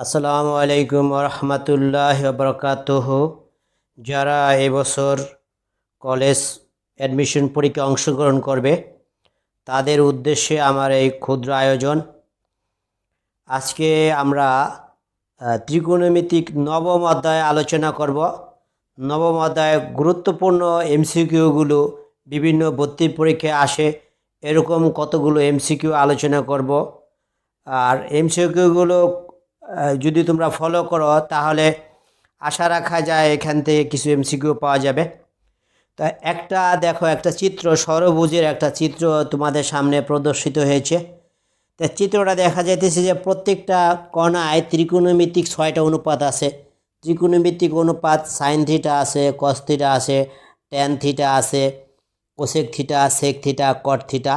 আসসালামু আলাইকুম রহমতুল্লাহ বরকাতুহ। যারা এবছর কলেজ অ্যাডমিশন পরীক্ষায় অংশগ্রহণ করবে তাদের উদ্দেশ্যে আমার এই ক্ষুদ্র আয়োজন। আজকে আমরা ত্রিকোণমিতিক নবম অধ্যায়ে আলোচনা করব। নবম অধ্যায়ে গুরুত্বপূর্ণ এমসিকিউগুলো বিভিন্ন ভর্তির পরীক্ষায় আসে, এরকম কতগুলো এমসিকিউ আলোচনা করব। আর এমসিকিউগুলো যদি তোমরা ফলো করো তাহলে আশা রাখা যায় এখান থেকে কিছু এমসিকিউ পাওয়া যাবে। তা একটা চিত্র, ষড়ভুজের একটা চিত্র তোমাদের সামনে প্রদর্শিত হয়েছে। তা চিত্রটা দেখা যাইতেছে যে প্রত্যেকটা কণায় ত্রিকোণমিতিক 6টা অনুপাত আছে। ত্রিকোণমিতিক অনুপাত সাইন থিটা আছে, কস থিটা আছে, ট্যান থিটা আছে, cosec theta, sec theta, cot theta.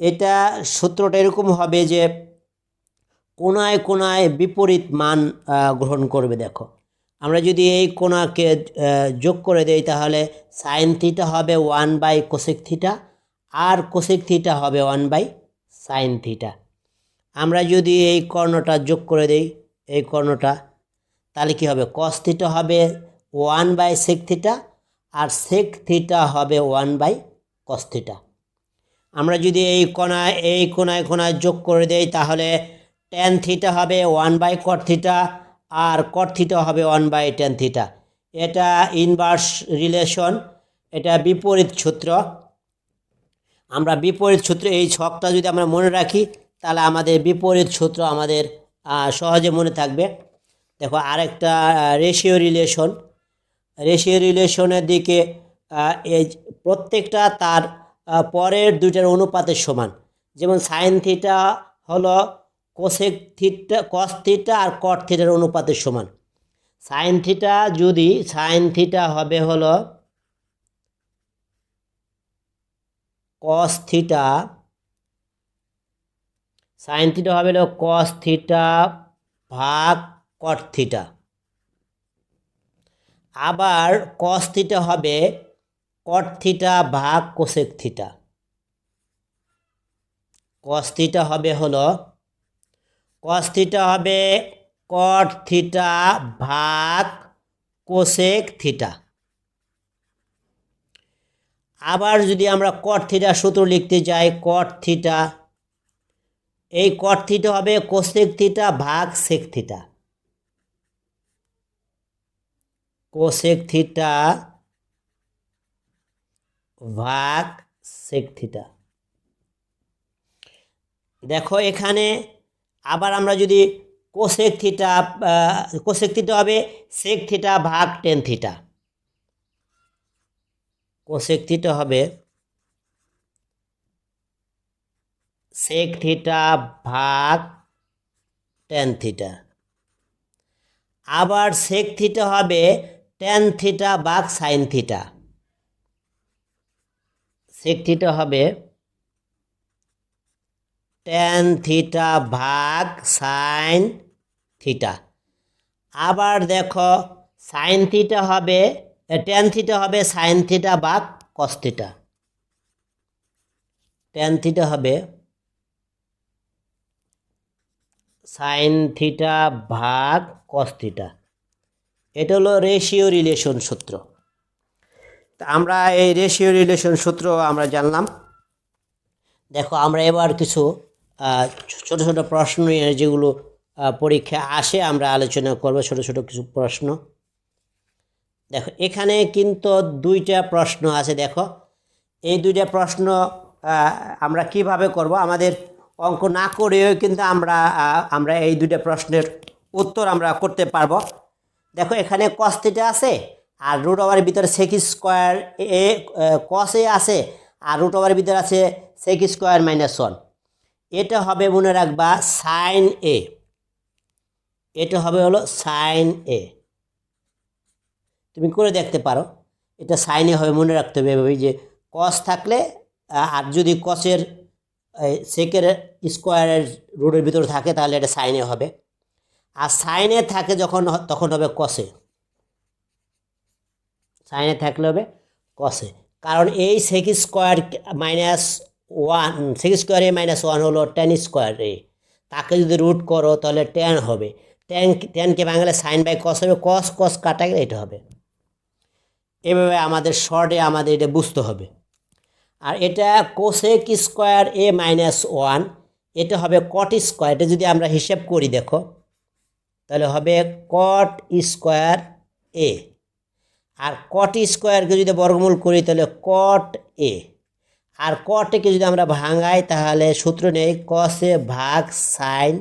এটা সূত্রটা এরকম হবে যে কোণায় কোণায় বিপরীত মান গ্রহণ করবে। দেখো, আমরা যদি এই কোণাকে যোগ করে দেই তাহলে সাইন থিটা হবে 1/, কোসেক থিটা, আর কোসেক থিটা হবে 1/, সাইন থিটা। আমরা যদি এই কর্ণটা যোগ করে দেই, এই কর্ণটা, তাহলে কি হবে? কস থিটা হবে 1/, সেক থিটা, আর সেক থিটা হবে 1/, কস থিটা। আমরা যদি এই কোণায় কোণায় যোগ করে দেই তাহলে ট্যান থিটা হবে 1/, কট থিটা, আর কট থিটা হবে 1/, ট্যান থিটা। এটা ইনভার্স রিলেশন, এটা বিপরীত সূত্র। আমরা বিপরীত সূত্র, এই ছকটা যদি আমরা মনে রাখি তাহলে আমাদের বিপরীত সূত্র আমাদের সহজে মনে থাকবে। দেখো, আরেকটা রেশিও রিলেশনের দিকে এই প্রত্যেকটা তার পরের দুইটার অনুপাতের সমান। যেমন সাইন থিটা হলো কোসেক থিটা, কস থিটা আর কট থিটার অনুপাতের সমান। সাইন থিটা হবে হলো কস থিটা, সাইন থিটা হবে হলো কস থিটা ভাগ কট থিটা। আবার কস থিটা হবে কট থিটা ভাগ কোসেক থিটা। কস থিটা হবে কট থিটা ভাগ কোসেক থিটা। আবার যদি আমরা কট থিটা সূত্র লিখতে যাই, কট থিটা, এই কট থিটা হবে কোসেক থিটা ভাগ সেক থিটা। কোসেক থিটা ভাগ সেক থিটা। দেখো এখানে আবার আমরা যদি কোসেক থিটা হবে সেক থিটা ভাগ টেন থিটা। কোসেক থিটা হবে সেক থিটা ভাগ টেন থিটা। আবার সেক থিটা হবে টেন থিটা ভাগ সাইন থিটা। সেক থিটা হবে টেন থিটা ভাগ সাইন থিটা। আবার দেখো সাইন থিটা হবে, টেন থিটা হবে সাইন থিটা ভাগ কস থিটা। টেন থিটা হবে সাইন থিটা ভাগ কস থিটা। এটা হলো রেশিও রিলেশন সূত্র। তা আমরা এই রেশিও রিলেশন সূত্র আমরা জানলাম। দেখো, আমরা এবার কিছু ছোট ছোট প্রশ্ন যেগুলো পরীক্ষা আসে আমরা আলোচনা করব, ছোট ছোট কিছু প্রশ্ন। দেখো, এখানে কিন্তু দুইটা প্রশ্ন আছে। দেখো, এই দুইটা প্রশ্ন আমরা কিভাবে করব, আমাদের অঙ্ক না করেও কিন্তু আমরা এই দুইটা প্রশ্নের উত্তর আমরা করতে পারবো। দেখো, এখানে কস থিটা আছে আর রুট ওভারের ভিতরে সেক স্কোয়ার এ কস এ আছে, আর রুট ওভারের ভিতরে আছে সেক স্কোয়ার -1। এটা হবে, মনে রাখবা, সাইন এ। এটা হবে হলো সাইন এ। তুমি করে দেখতে পারো, এটা সাইনে হবে, মনে রাখতে হবে এভাবে যে কস থাকলে, আর যদি কসের সেকের স্কোয়ারের রুটের ভিতরে থাকে তাহলে এটা সাইনে হবে, আর সাইনে থাকে যখন তখন হবে কসে। সাইনে থাকলে হবে কসে, কারণ এই সেক স্কোয়ার -1, সেক স্কোয়ার এ -1 হলো টেন স্কোয়ার এ, তাকে যদি রুট করো তাহলে টেন হবে। ট্যানকে বাংলা সাইন বাই কস হবে, কস কস কাটা গেলে এটা হবে। এভাবে আমাদের শর্টে আমাদের এটা বুঝতে হবে। আর এটা কোসেক স্কোয়ার এ মাইনাস ওয়ান, এটা হবে কট স্কোয়ার। এটা যদি আমরা হিসেব করি দেখো, তাহলে হবে কট স্কোয়ার এ, আর কট স্কোয়ারকে যদি বর্গমূল করি তাহলে কট এ, আর কটকে যদি আমরা ভাঙাই তাহলে সূত্র নেই কসে ভাগ সাইন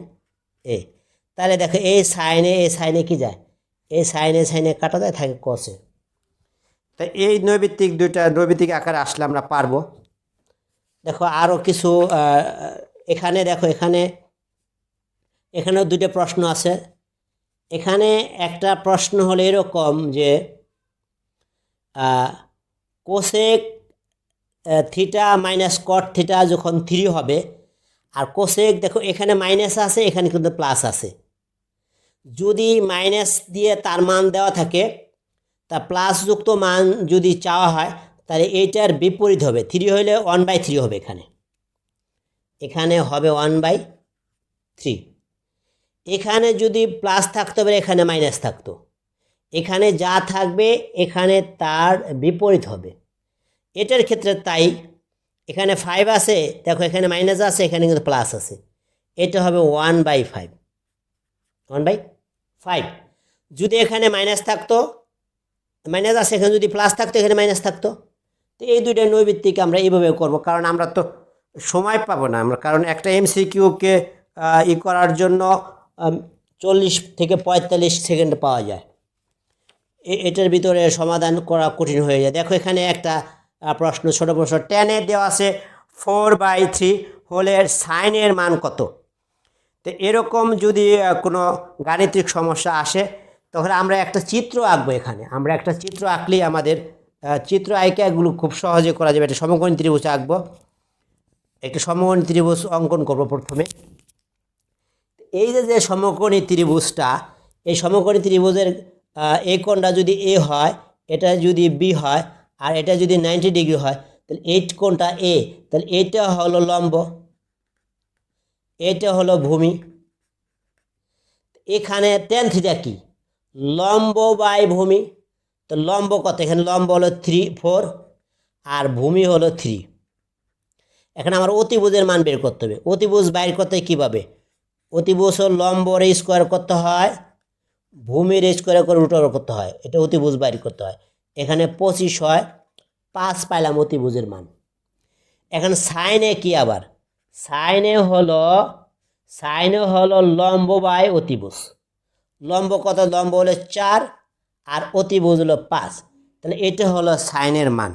এ। তাহলে দেখো এই সাইনে কি যায়, এই সাইনে কাটা যায়, থাকে কসে। তাই এই নৈবিত্তিক আকারে আসলে আমরা পারবো। দেখো আরও কিছু এখানে দেখো, এখানেও দুটো প্রশ্ন আছে। এখানে একটা প্রশ্ন হলো এরকম যে কোসেক থিটা মাইনাস কট থিটা যখন 3 হবে, আর কোসেক দেখো এখানে মাইনাস আছে, এখানে কিন্তু প্লাস আছে। যদি মাইনাস দিয়ে তার মান দেওয়া থাকে, তা প্লাস যুক্ত মান যদি চাওয়া হয় তাহলে এইটার বিপরীত হবে। 3 হইলে 1/3 হবে, এখানে হবে 1/3। এখানে যদি প্লাস থাকতো হবে, এখানে মাইনাস থাকতো। এখানে যা থাকবে এখানে তার বিপরীত হবে। এটার ক্ষেত্রে তাই এখানে 5 আছে, দেখো এখানে মাইনাস আছে, এখানে কিন্তু প্লাস আছে, এটা হবে 1/5। যদি এখানে মাইনাস থাকতো, মাইনাস আছে, এখানে যদি প্লাস থাকতো, এখানে মাইনাস থাকতো। তো এই দুইটা নৈবিত্তিক আমরা এইভাবে করব, কারণ আমরা তো সময় পাবো না আমরা, কারণ একটা এমসিকিউকে করার জন্য 40 থেকে 45 সেকেন্ড পাওয়া যায়। এটার ভিতরে সমাধান করা কঠিন হয়ে যায়। দেখো এখানে একটা প্রশ্ন, ছোটো প্রশ্ন, টেনের দেওয়া আছে 4/3 হোলের সাইনের মান কত। তো এরকম যদি কোনো গাণিতিক সমস্যা আসে, তখন আমরা একটা চিত্র আঁকবো। এখানে আমরা একটা চিত্র আঁকলেই আমাদের চিত্র আঁকা এগুলো খুব সহজে করা যাবে। একটা সমকোণী ত্রিভুজ আঁকবো, একটা সমকোণী ত্রিভুজ অঙ্কন করব প্রথমে। এই যে সমকোণী ত্রিভুজটা, এই সমকোণী ত্রিভুজের এই কোণটা যদি এ হয়, এটা যদি বি হয়, আর এটা যদি 90 ডিগ্রি হয়, তাহলে এই কোণটা এ, তাহলে এটা হলো লম্ব, এটা হলো ভূমি। এখানে ট্যান থিটা কি, লম্ব বাই ভূমি। তো লম্ব কত, এখানে লম্ব হলো 4 আর ভূমি হলো 3। এখন আমার অতিভুজের মান বের করতে হবে। অতিভুজ বাইর করতে কীভাবে, অতিভুজ লম্বর স্কোয়ার করতে হয়, ভূমির স্কোয়ার করে রুট ওভার করতে হয়, এটা অতিভুজ বাইর করতে হয়। এখানে 25 হয়, 5 পাইলাম অতিভুজের মান। এখন সাইনে কি, আবার সাইনে হলো লম্ব বাই অতিভুজ। লম্ব কত, লম্ব হলো 4 আর অতিভুজ হলো 5, তাহলে এটা হলো সাইনের মান।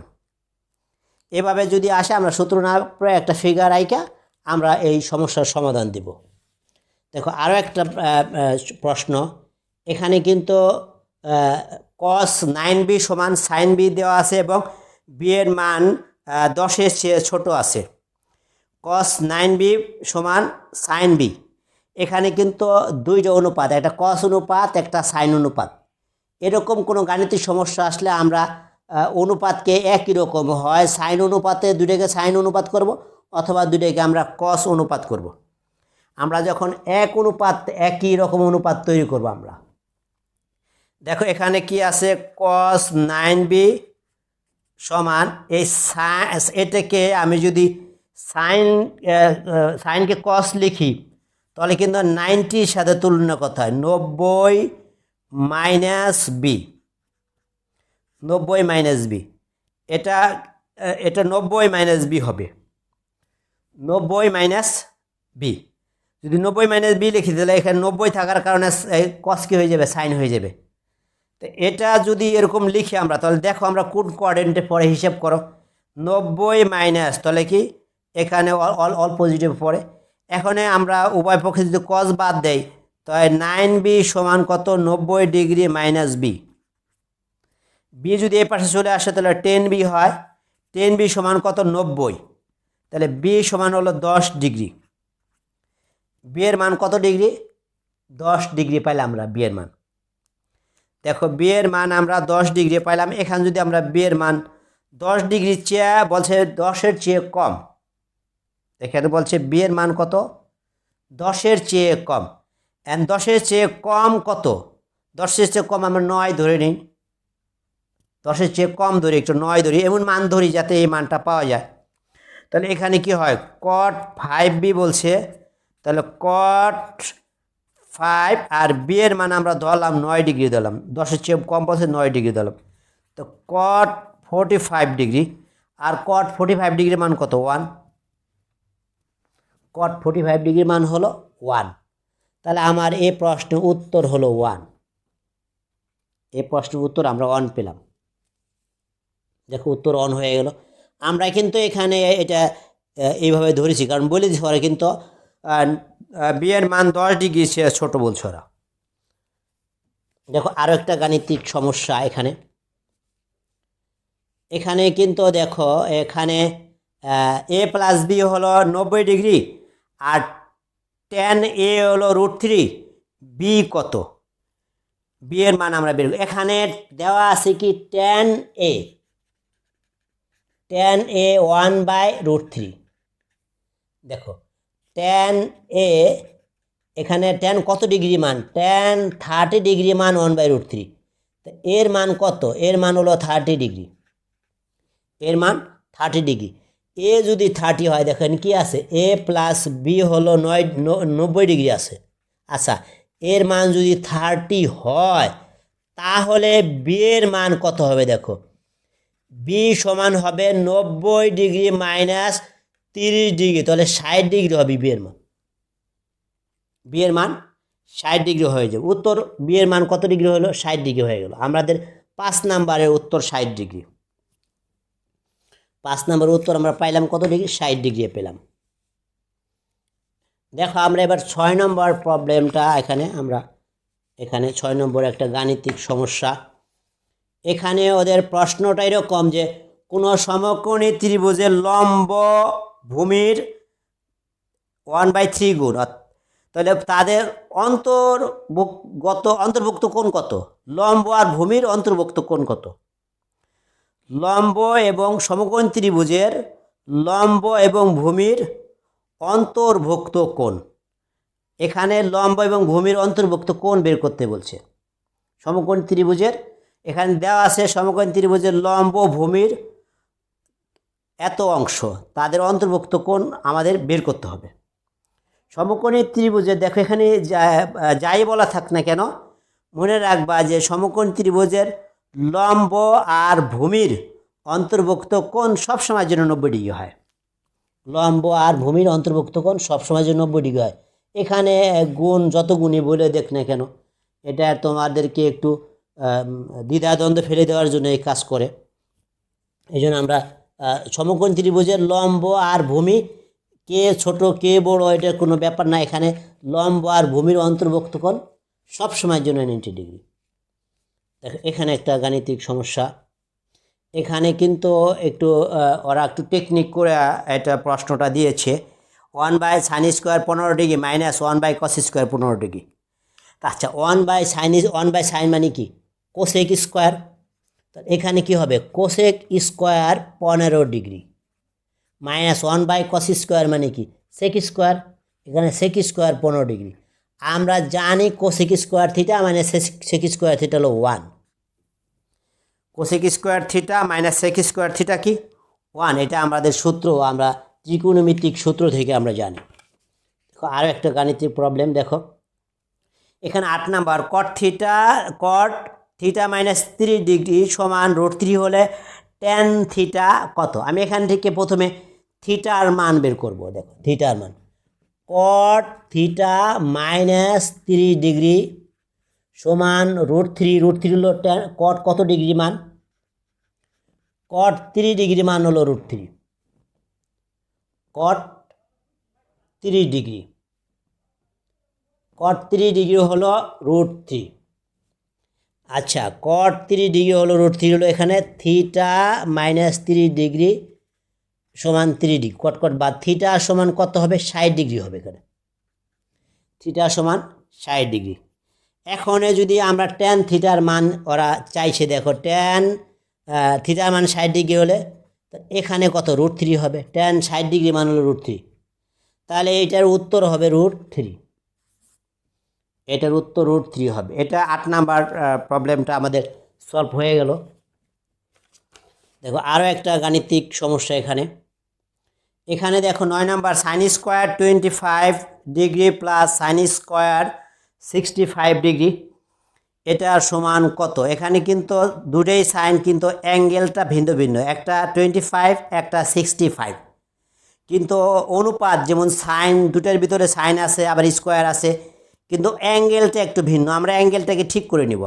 এভাবে যদি আসে, আমরা সূত্র না প্রায় একটা ফিগার আইকা আমরা এই সমস্যার সমাধান দেব। দেখো আরও একটা প্রশ্ন, এখানে কিন্তু cos 9b সমান sin b দেওয়া আছে এবং b এর মান 10-এর চেয়ে ছোট আছে। cos 9b সমান sin b, এখানে কিন্তু দুইটা অনুপাত, একটা cos অনুপাত, একটা sin অনুপাত। এরকম কোনো গাণিতিক সমস্যা আসলে আমরা অনুপাতকে একই রকম হয় সাইন অনুপাতে দুইটাকে সাইন অনুপাত করব, অথবা দুইটাকে আমরা cos অনুপাত করব। আমরা যখন একই রকম অনুপাত তৈরি করব আমরা, দেখো এখানে কি আছে, cos 9b সমান এই এটাকে আমি যদি সাইনকে cos লিখি, তাহলে কিন্তু 90-র সাথে তুলনা করতে হয়, 90 মাইনাস বি, 90 মাইনাস বি, এটা 90 মাইনাস বি হবে, 90 মাইনাস বি। যদি 90 মাইনাস বি লিখি তাহলে এখানে 90 থাকার কারণে কস কি হয়ে যাবে, সাইন হয়ে যাবে। তো এটা যদি এরকম লিখি আমরা, তাহলে দেখো আমরা কোন কোয়াড্রেন্টে পড়ে, হিসেব করো, 90 মাইনাস, তাহলে কি এখানে অল পজিটিভ পড়ে। এখানে আমরা উভয় পক্ষে যদি কস বাদ দেই, তাহলে 9b সমান কত, 90 ডিগ্রি মাইনাস বি। বি যদি এই পাশে চলে আসে তাহলে 10b হয়, 10b সমান কত, 90, তাহলে বি সমান হলো 10 ডিগ্রি। বি এর মান কত ডিগ্রি, 10 ডিগ্রি পাইলাম আমরা বি এর মান। দেখো বি এর মান আমরা 10 ডিগ্রি পাইলাম। এখানে যদি আমরা বি এর মান 10 ডিগ্রি চেয়ে বলছে 10-এর চেয়ে কম, এখানে বলছে বি এর মান কত, 10-এর চেয়ে কম। অ্যান্ড 10-এর চেয়ে কম কত? 10-এর চেয়ে কম আমরা 9 ধরে নিই, 10-এর চেয়ে কম ধরি, একটু 9 ধরি, এমন মান ধরি যাতে এই মানটা পাওয়া যায়। তাহলে এখানে কি হয়, cot 5b বলছে, তাহলে cot 5 আর বি এর মান আমরা ধরলাম 9 ডিগ্রি দিলাম, 10-এর চেয়ে কম বলছে 9 ডিগ্রি দিলাম, তো cot 45 ডিগ্রি, আর cot 45 ডিগ্রির মান কত? 1। cot 45 ডিগ্রির মান হলো 1। তাহলে আমার এই প্রশ্নের উত্তর হলো 1। এই প্রশ্নের উত্তর আমরা 1 পেলাম। দেখো উত্তর 1 হয়ে গেল। আমরা কিন্তু এখানে এটা এইভাবে ধরেছি, কারণ বলে দিচ্ছি ওরা কিন্তু বি এর মান 10 ডিগ্রি সে ছোটো বলছে ওরা। দেখো আরও একটা গাণিতিক সমস্যা এখানে। এখানে কিন্তু দেখো এখানে এ প্লাস বি হলো 90 ডিগ্রি, আর tan এ হলো √3, বি কত? বি এর মান আমরা বের করি। এখানে দেওয়া আছে কি tan এ 1/√3। দেখো tan এ এখানে tan কত ডিগ্রি মান? tan 30 ডিগ্রি মান 1/√3। তো এর মান কত? এর মান হলো 30 ডিগ্রি, এর মান 30 ডিগ্রি। এ যদি 30 হয়, দেখেন কি আছে, এ প্লাস বি হলো 90 ডিগ্রি আছে। আচ্ছা, এর মান যদি 30 হয়, তাহলে বি এর মান কত হবে? দেখো বি সমান হবে 90 ডিগ্রি মাইনাস 30 ডিগ্রি, তাহলে 60 ডিগ্রি হবে বি এর মান। বি এর মান 60 ডিগ্রি হয়ে যাবে। উত্তর বি এর মান কত ডিগ্রি হলো? 60 ডিগ্রি হয়ে গেল। আমাদের 5 নাম্বারের উত্তর 60 ডিগ্রি। 5 নম্বর উত্তর আমরা পাইলাম কত ডিগ্রি? 60 ডিগ্রি পেলাম। দেখো আমরা এবার 6 নম্বর প্রবলেমটা এখানে 6 নম্বর একটা গাণিতিক সমস্যা। এখানে ওদের প্রশ্নটা এরকম যে কোনো সমকোণী ত্রিভুজের লম্ব ভূমির 1/3 গুণ, তাহলে তাদের অন্তর্ভুক্ত কোণ কত? লম্ব আর ভূমির অন্তর্ভুক্ত কোণ কত? লম্ব এবং সমকোণ ত্রিভুজের লম্ব এবং ভূমির অন্তর্ভুক্ত কোণ। এখানে লম্ব এবং ভূমির অন্তর্ভুক্ত কোণ বের করতে বলছে। সমকোণ ত্রিভুজের এখানে দেওয়া আছে সমকোণ ত্রিভুজের লম্ব ভূমির এত অংশ, তাদের অন্তর্ভুক্ত কোণ আমাদের বের করতে হবে। সমকোণী ত্রিভুজের দেখো এখানে যাই বলা থাক না কেন, মনে রাখবা যে সমকোণ ত্রিভুজের লম্ব আর ভূমির অন্তর্ভুক্ত কোণ সবসময়ের জন্য 90 ডিগ্রি হয়। লম্ব আর ভূমির অন্তর্ভুক্ত কোণ সবসময়ের জন্য 90 ডিগ্রি হয়। এখানে গুণ যত গুণই বলে দেখ না কেন, এটা তোমাদেরকে একটু দ্বিধাদ্বন্দ্ব ফেলে দেওয়ার জন্য এই কাজ করে। এই জন্য আমরা সমকোণ ত্রিভুজের লম্ব আর ভূমি কে ছোট কে বড় এটার কোনো ব্যাপার না, এখানে লম্ব আর ভূমির অন্তর্ভুক্ত কোণ সবসময়ের জন্য 90 ডিগ্রি। দেখো এখানে একটা গাণিতিক সমস্যা। এখানে কিন্তু একটু ওরা একটু টেকনিক করে এটা প্রশ্নটা দিয়েছে। 1/sin² 15 degree minus 1/cos² 15 degree. আচ্ছা 1/sin মানে কি? Cosec square. এখানে কি হবে? Cosec square 15 degree minus 1/cos² মানে কি? Sec square. এখানে সেক স্কোয়ার 15 ডিগ্রি। আমরা জানি cosec square theta minus sec square theta হলো 1। Cosec square theta minus sec square theta কি? 1। এটা আমাদের সূত্র, আমরা ত্রিকোণমিতিক সূত্র থেকে আমরা জানি। দেখো আরও একটা গাণিতিক প্রবলেম। দেখো এখানে 8 নাম্বার, কট থিটা মাইনাস 30 ডিগ্রি সমান √3 হলে tan থিটা কত? আমি এখান থেকে প্রথমে থিটার মান বের করব। দেখো থিটার মান কট থিটা মাইনাস 30 ডিগ্রি সমান √3 হলো কট কত ডিগ্রি মান? কট 30 ডিগ্রি মান হলো √3। কট 30 ডিগ্রি, কট 30 ডিগ্রি হলো √3। আচ্ছা কট 30 ডিগ্রি হলো √3 হলো এখানে থিটা মাইনাস 30 ডিগ্রি সমান 30 ডিগ্রি, কট বা থিটা সমান কত হবে? 60 ডিগ্রি হবে এখানে। থিটা সমান 60 ডিগ্রি। এখন যদি আমরা ট্যান থিটার মান ওরা চাইছে, দেখো ট্যান থিটার মান 60 ডিগ্রি হলে এখানে কত? √3 হবে। ট্যান 60 ডিগ্রি মান হলো √3, তাহলে এইটার উত্তর হবে √3। এটার উত্তর √3 হবে। এটা 8 নাম্বার প্রবলেমটা আমাদের সলভ হয়ে গেল। দেখো আরও একটা গাণিতিক সমস্যা এখানে দেখো 9 number sine square 25 degree plus sine square 65 degree এটার সমান কত। এখানে কিন্তু দুটোই সাইন, কিন্তু অ্যাঙ্গেলটা ভিন্ন ভিন্ন, একটা 25 একটা 65, কিন্তু অনুপাত যেমন সাইন দুটোর ভিতরে সাইন আছে আবার স্কোয়ার আছে, কিন্তু অ্যাঙ্গেলটা একটু ভিন্ন। আমরা অ্যাঙ্গেলটাকে ঠিক করে নিব।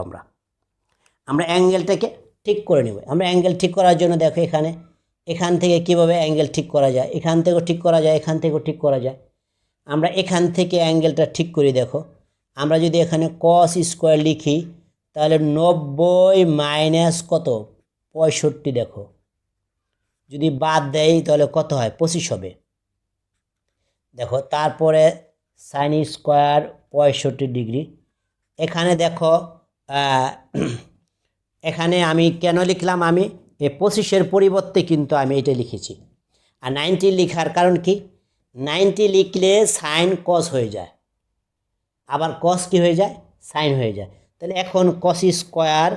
আমরা অ্যাঙ্গেলটাকে ঠিক করে নেব। আমরা অ্যাঙ্গেল ঠিক করার জন্য দেখো এখান থেকে কিভাবে অ্যাঙ্গেল ঠিক করা যায়, এখান থেকেও ঠিক করা যায়, এখান থেকেও ঠিক করা যায়। আমরা এখান থেকে অ্যাঙ্গেলটা ঠিক করি। দেখো আমরা যদি এখানে কস স্কোয়ার লিখি তাহলে 90 মাইনাস কত 65, দেখো যদি বাদ দেয় তাহলে কত হয় 25 হবে। দেখো তারপরে সাইন স্কোয়ার 65 ডিগ্রি। এখানে দেখো এখানে আমি কেন লিখলাম, আমি এই 25-এর পরিবর্তে কিন্তু আমি এটা লিখেছি। আর 90 লেখার কারণ কি, 90 লিখলে সাইন কস হয়ে যায়, আবার কস কি হয়ে যায় সাইন হয়ে যায়। তাহলে এখন কস স্কোয়ার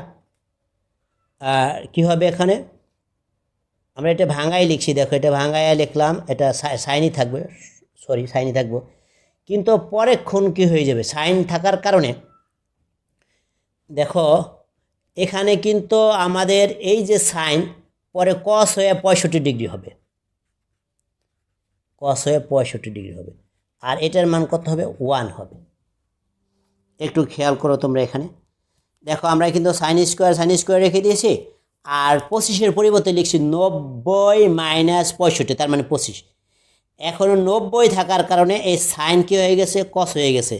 কী হবে, এখানে আমরা এটা ভাঙাই লিখছি। দেখো এটা ভাঙাইয়া লিখলাম, এটা সাইনই থাকবে, সাইনই থাকবো, কিন্তু পরেক্ষণ কি হয়ে যাবে সাইন থাকার কারণে। দেখো এখানে কিন্তু আমাদের এই যে সাইন পরে কস হয়ে 65 ডিগ্রি হবে, কস হয়ে 65 ডিগ্রি হবে, আর এটার মান কত হবে 1 হবে। একটু খেয়াল করো তোমরা। এখানে দেখো আমরা কিন্তু সাইন স্কোয়ার রেখে দিয়েছি, আর 25-এর পরিবর্তে লিখছি 90 মাইনাস 65, তার মানে 25। এখনও 90 থাকার কারণে এই সাইন কী হয়ে গেছে কস হয়ে গেছে,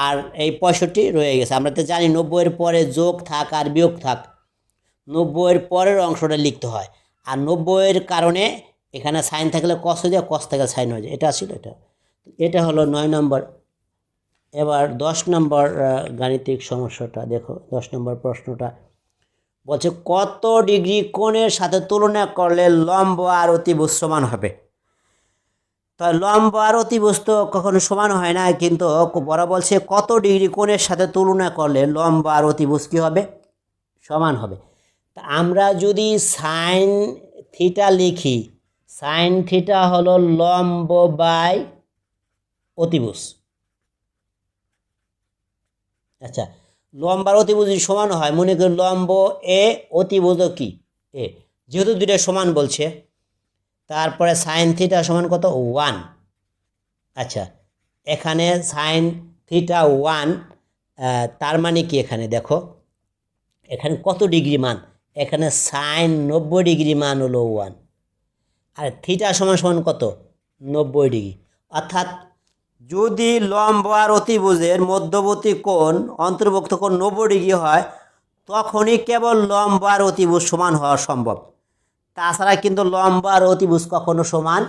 আর এই 65 রয়ে গেছে। আমরা তো জানি 90-এর পরে যোগ থাক আর বিয়োগ থাক, 90-এর পরের অংশটা লিখতে হয়, আর 90-এর কারণে এখানে সাইন থাকলে কস হয়ে যায়, কস থাকলে সাইন হয়ে যায়। এটা ছিল এটা হলো 9 নম্বর। এবার 10 নম্বর গাণিতিক সমস্যাটা দেখো। 10 নম্বর প্রশ্নটা বলছে কত ডিগ্রি কোণের সাথে তুলনা করলে লম্ব আর অতিভুজ সমান হবে। তো লম্ব আর অতিভুজ তো কখনো সমান হয় না, কিন্তু বড় বলছে কত ডিগ্রি কোণের সাথে তুলনা করলে লম্ব আর অতিভুজ কী হবে সমান হবে। তা আমরা যদি সাইন থিটা লিখি, সাইন থিটা হলো লম্ব বাই অতিভুজ। আচ্ছা, লম্ব আর অতিভুজ যদি সমান হয়, মনে করি লম্ব এ অতিভুজও কি এ, যেহেতু দুইটা সমান বলছে, তারপরে সাইন থিটা সমান কত 1। আচ্ছা, এখানে সাইন থিটা 1, তার মানে কি এখানে দেখো এখানে কত ডিগ্রি মান, এখানে সাইন 90 ডিগ্রি মান হলো 1, আর থিটা সমান সমান কত 90 ডিগ্রি। অর্থাৎ যদি লম্ব আর অতিভুজের মধ্যবর্তী কোণ অন্তর্ভুক্ত কোণ 90 ডিগ্রি হয়, তখনই কেবল লম্ব আর অতিভুজ সমান হওয়া সম্ভব। তাছাড়া কিন্তু লম্ব আর অতিভুজ কখনো সমান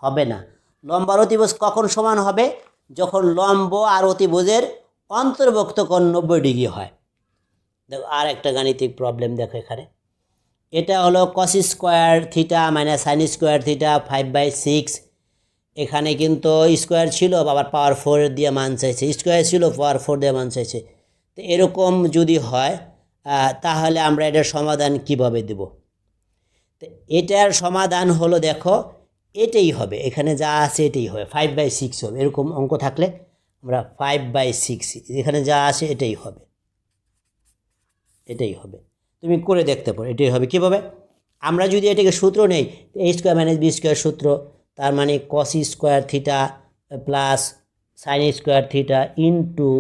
হবে না। লম্ব আর অতিভুজ কখন সমান হবে, যখন লম্ব আর অতিভুজের অন্তর্ভুক্ত কোণ 90 ডিগ্রি হয়। দেখো আর একটা গাণিতিক প্রবলেম দেখো এখানে। এটা হলো কস square theta minus sine square theta 5/6। এখানে কিন্তু স্কোয়ার ছিল, আবার পাওয়ার 4 দিয়ে মান চাইছে, স্কোয়ার ছিল পাওয়ার 4 দিয়ে মান চাইছে। তো এরকম যদি হয় তাহলে আমরা এটার সমাধান কিভাবে দেব। তো এটার সমাধান হলো দেখো এটাই হবে, এখানে যা আছে এটাই হবে, 5/6 হবে। এরকম অঙ্ক থাকলে আমরা 5/6, এখানে যা আছে এটাই হবে, এটাই হবে। তুমি করে দেখতে পারো এটাই হবে। কীভাবে, আমরা যদি এটাকে সূত্র নেই, a square minus B square সূত্র, তার মানে cos square theta plus sine square theta into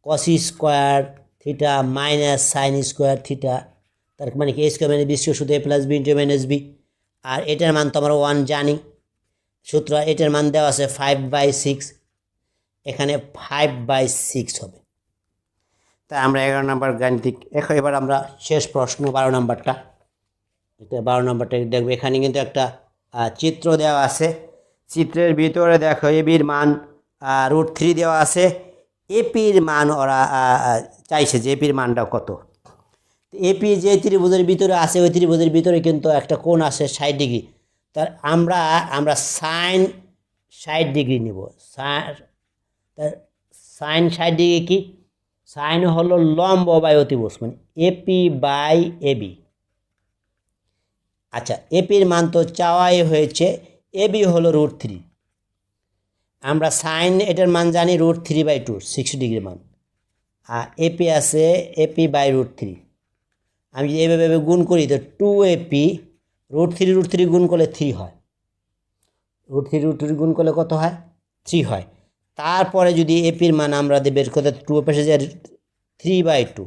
cos square theta minus sine square theta, তার মানে কি a square minus B square সূত্র a plus B into minus B. আর এটার মান তো আমরা 1 জানি, সূত্র এটার মান দেওয়া আছে 5/6, এখানে 5/6 হবে। তাই আমরা 11 নম্বর গাণিতিক। এবার আমরা শেষ প্রশ্ন 12 নম্বরটা, এটা 12 নম্বরটা দেখবে। এখানে কিন্তু একটা চিত্র দেওয়া আছে, চিত্রের ভিতরে দেখো এবির মান √3 দেওয়া আছে, এপির মান ওরা চাইছে যে এপির মানটা কত। এপি যে ত্রিভুজের ভিতরে আছে ওই ত্রিভুজের ভিতরে কিন্তু একটা কোণ আছে 60 ডিগ্রি, তার আমরা সাইন 60 ডিগ্রি নিব, সাইন 60 ডিগ্রি কি? সাইন হলো লম্ব বাই অতিভুজ, মানে এপি বাই এবি। আচ্ছা, এপির মান তো চাওয়াই হয়েছে, এবি হলো √3। আমরা সাইন এটার মান জানি √3/2, 60 ডিগ্রি মান। আর এপি আছে এপি বাই √3। আমি যদি এভাবে গুণ করি তো 2AP, √3 গুণ করলে 3 হয়। √3 গুণ করলে কত হয়? 3 হয়। তারপরে যদি এপির মান আমরা বের করতে 2 পাশে যায় 3/2,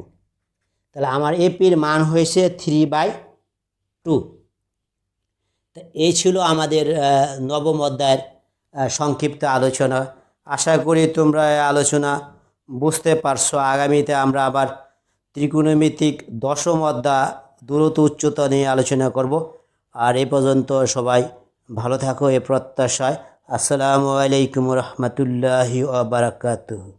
তাহলে আমার এপির মান হয়েছে 3/2। তো এই ছিল আমাদের নবম অধ্যায়ের সংক্ষিপ্ত আলোচনা। আশা করি তোমরা আলোচনা বুঝতে পারছো। আগামীতে আমরা আবার ত্রিকোণমিতিক দশম অধ্যায় দূরত্ব উচ্চতা নিয়ে আলোচনা করব। আর এ পর্যন্ত সবাই ভালো থাকো এ প্রত্যাশায়। আসসালামু আলাইকুম রহমতুল্লাহি ওয়া বারাকাতুহু।